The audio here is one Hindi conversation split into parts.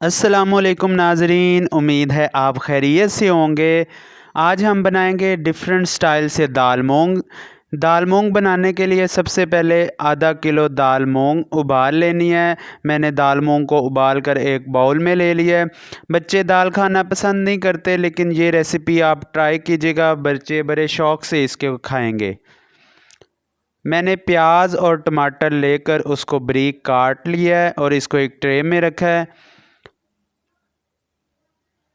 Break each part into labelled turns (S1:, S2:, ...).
S1: अस्सलामुअलैकुम नाज़रीन, उम्मीद है आप खैरियत से होंगे। आज हम बनाएंगे डिफरेंट स्टाइल से दाल मूंग। दाल मूंग बनाने के लिए सबसे पहले आधा किलो दाल मूंग उबाल लेनी है। मैंने दाल मूंग को उबाल कर एक बाउल में ले लिया है। बच्चे दाल खाना पसंद नहीं करते, लेकिन ये रेसिपी आप ट्राई कीजिएगा, बच्चे बड़े शौक़ से इसके खाएंगे। मैंने प्याज और टमाटर लेकर उसको बारीक काट लिया है और इसको एक ट्रे में रखा है।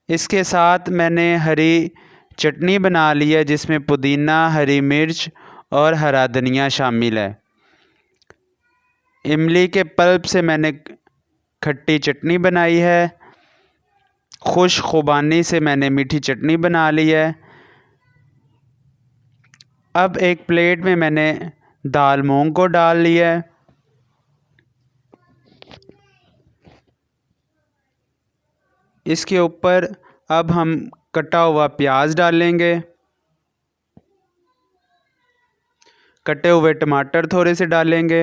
S1: इसके साथ मैंने हरी चटनी बना ली है, जिसमें पुदीना, हरी मिर्च और हरा धनिया शामिल है। इमली के पल्प से मैंने खट्टी चटनी बनाई है। खुश खुबानी से मैंने मीठी चटनी बना ली है। अब एक प्लेट में मैंने दाल मूंग को डाल लिया है। इसके ऊपर अब हम कटा हुआ प्याज डालेंगे, कटे हुए टमाटर थोड़े से डालेंगे,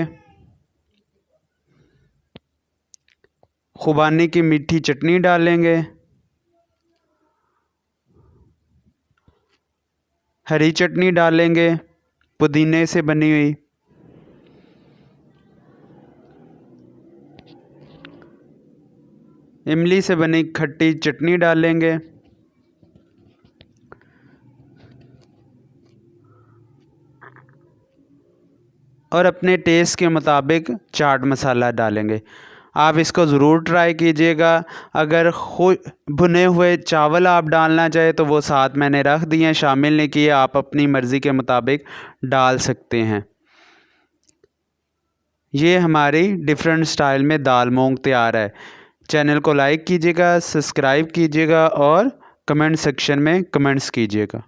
S1: खुबानी की मीठी चटनी डालेंगे, हरी चटनी डालेंगे पुदीने से बनी हुई, इमली से बनी खट्टी चटनी डालेंगे और अपने टेस्ट के मुताबिक चाट मसाला डालेंगे। आप इसको ज़रूर ट्राई कीजिएगा। अगर भुने हुए चावल आप डालना चाहे तो वो साथ मैंने रख दिए हैं, शामिल नहीं किए, आप अपनी मर्ज़ी के मुताबिक डाल सकते हैं। ये हमारी डिफरेंट स्टाइल में दाल मूंग तैयार है। चैनल को लाइक कीजिएगा, सब्सक्राइब कीजिएगा और कमेंट सेक्शन में कमेंट्स कीजिएगा।